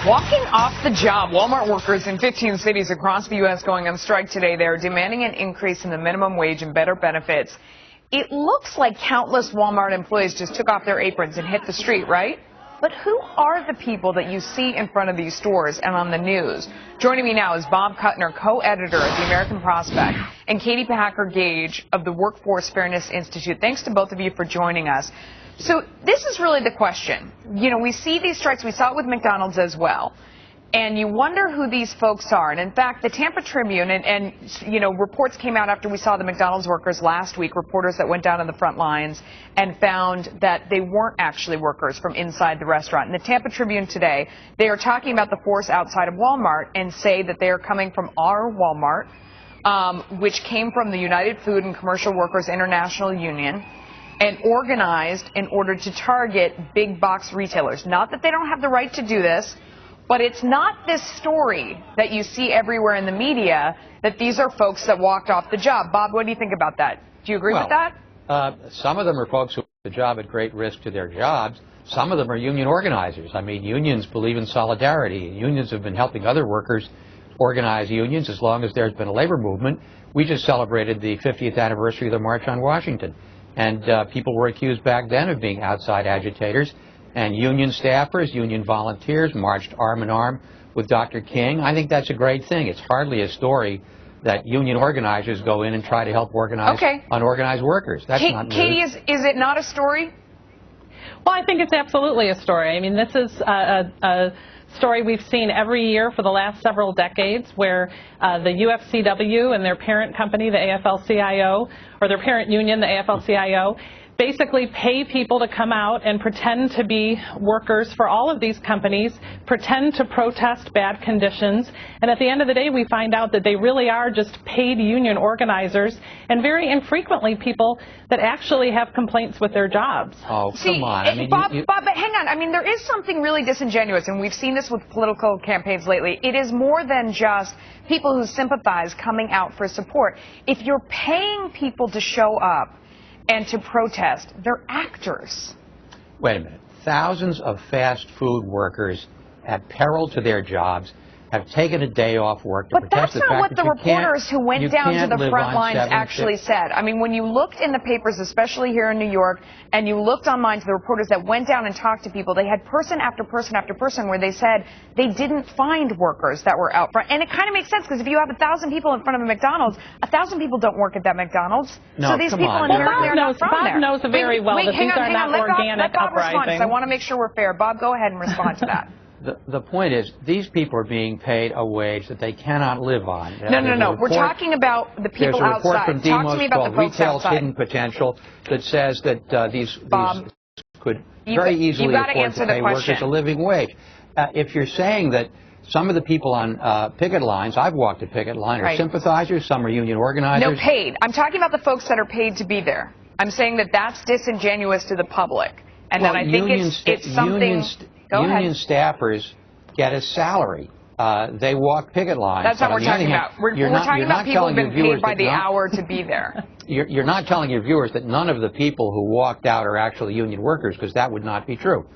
Walking off the job. Walmart workers in 15 cities across the U.S. going on strike today. They're demanding an increase in the minimum wage and better benefits. It looks like countless Walmart employees just took off their aprons and hit the street, right? But who are the people that you see in front of these stores and on the news? Joining me now is Bob Kuttner, co-editor of the American Prospect, and Katie Packer-Gage of the Workforce Fairness Institute. Thanks to both of you for joining us. So this is really the question. You know, we see these strikes. We saw it with McDonald's as well. And you wonder who these folks are. And in fact, the Tampa Tribune and you know, reports came out after we saw the McDonald's workers last week, reporters that went down on the front lines and found that they weren't actually workers from inside the restaurant. In the Tampa Tribune today, they are talking about the force outside of Walmart and say that they are coming from our Walmart, which came from the United Food and Commercial Workers International Union, and organized in order to target big box retailers. Not that they don't have the right to do this, but it's not this story that you see everywhere in the media that these are folks that walked off the job. Bob, what do you think about that? Do you agree with that? Some of them are folks who took the job at great risk to their jobs. Some of them are union organizers. I mean, unions believe in solidarity. Unions have been helping other workers organize unions as long as there's been a labor movement. We just celebrated the 50th anniversary of the March on Washington. And people were accused back then of being outside agitators. And union staffers, union volunteers marched arm in arm with Dr. King. I think that's a great thing. It's hardly a story that union organizers go in and try to help organize unorganized workers. That's not news. Katie, is it not a story? Well, I think it's absolutely a story. I mean, this is a story we've seen every year for the last several decades where the UFCW and their parent company, the AFL-CIO, or their parent union, the AFL-CIO, basically pay people to come out and pretend to be workers for all of these companies, pretend to protest bad conditions, and at the end of the day we find out that they really are just paid union organizers and very infrequently people that actually have complaints with their jobs. Oh, come on. I mean, Bob, but hang on. I mean, there is something really disingenuous, and we've seen this with political campaigns lately. It is more than just people who sympathize coming out for support. If you're paying people to show up and to protest, they're actors. Wait a minute. Thousands of fast food workers at peril to their jobs have taken a day off work to protest the fact that But that's not what the reporters who went down to the front lines actually said. I mean, when you looked in the papers, especially here in New York, and you looked online to the reporters that went down and talked to people, they had person after person after person where they said they didn't find workers that were out front. And it kind of makes sense, because if you have 1,000 people in front of a McDonald's, 1,000 people don't work at that McDonald's. No, so these people on. in there, they're not from there. Bob knows very well that these are not organic uprisings. I want to make sure we're fair. Bob, go ahead and respond to that. The point is, these people are being paid a wage that they cannot live on. No. We're talking about the people outside. There's a report from Talk to me about the folks Retail's outside. Hidden Potential that says that these could very you easily afford to pay workers a living wage. If you're saying that some of the people on picket lines, I've walked a picket line, are sympathizers, some are union organizers. No, paid. I'm talking about the folks that are paid to be there. I'm saying that that's disingenuous to the public. And then I think it's something... Union staffers get a salary. They walk picket lines. That's what we're talking about. We're talking about people who've been paid by the hour to be there. You're not telling your viewers that none of the people who walked out are actually union workers, because that would not be true.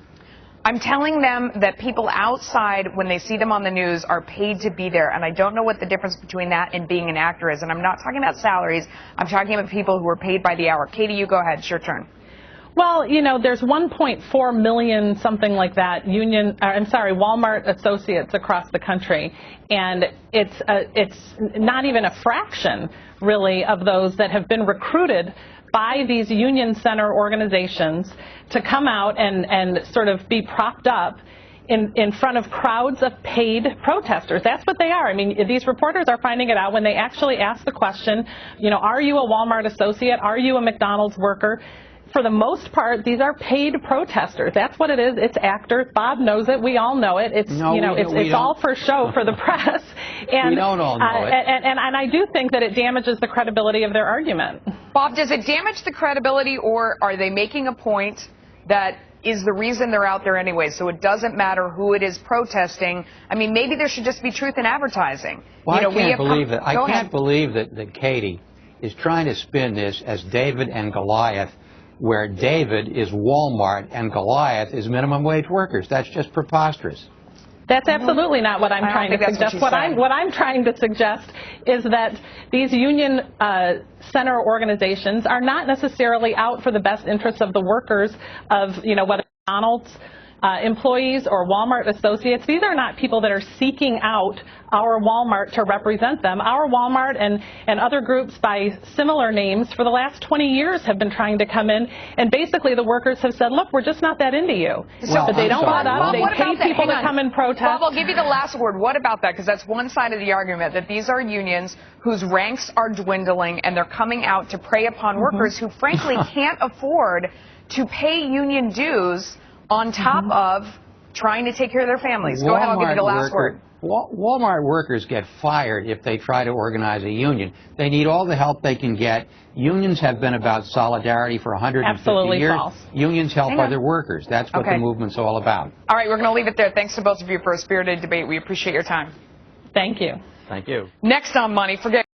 I'm telling them that people outside, when they see them on the news, are paid to be there. And I don't know what the difference between that and being an actor is. And I'm not talking about salaries. I'm talking about people who are paid by the hour. Katie, you go ahead. It's your turn. Well, you know, there's 1.4 million, something like that, Walmart associates across the country, and it's not even a fraction, really, of those that have been recruited by these union center organizations to come out and sort of be propped up in front of crowds of paid protesters. That's what they are. I mean, these reporters are finding it out when they actually ask the question, you know, are you a Walmart associate? Are you a McDonald's worker? For the most part, these are paid protesters. That's what it is. It's actors. Bob knows it. We all know it. It's it's all for show for the press. And we don't all know it. And I do think that it damages the credibility of their argument. Bob, does it damage the credibility, or are they making a point that is the reason they're out there anyway, so it doesn't matter who it is protesting? I mean, maybe there should just be truth in advertising. Well, I can't believe that Katie is trying to spin this as David and Goliath, where David is Walmart and Goliath is minimum wage workers. That's just preposterous. That's absolutely not what I'm trying to suggest. What I'm trying to suggest is that these union center organizations are not necessarily out for the best interests of the workers of, whether McDonald's employees or Walmart associates. These are not people that are seeking out our Walmart to represent them. Our Walmart and other groups by similar names for the last 20 years have been trying to come in, and basically the workers have said, look, we're just not that into you. But they don't let up. They pay people to come and protest. Bob, I'll give you the last word. What about that? Because that's one side of the argument, that these are unions whose ranks are dwindling and they're coming out to prey upon workers who frankly can't afford to pay union dues on top of trying to take care of their families. Go ahead, I'll give you the last word. Walmart workers get fired if they try to organize a union. They need all the help they can get. Unions have been about solidarity for 150 Absolutely years. False. Unions help other workers. That's what the movement's all about. All right, we're going to leave it there. Thanks to both of you for a spirited debate. We appreciate your time. Thank you. Thank you. Next on Money, forget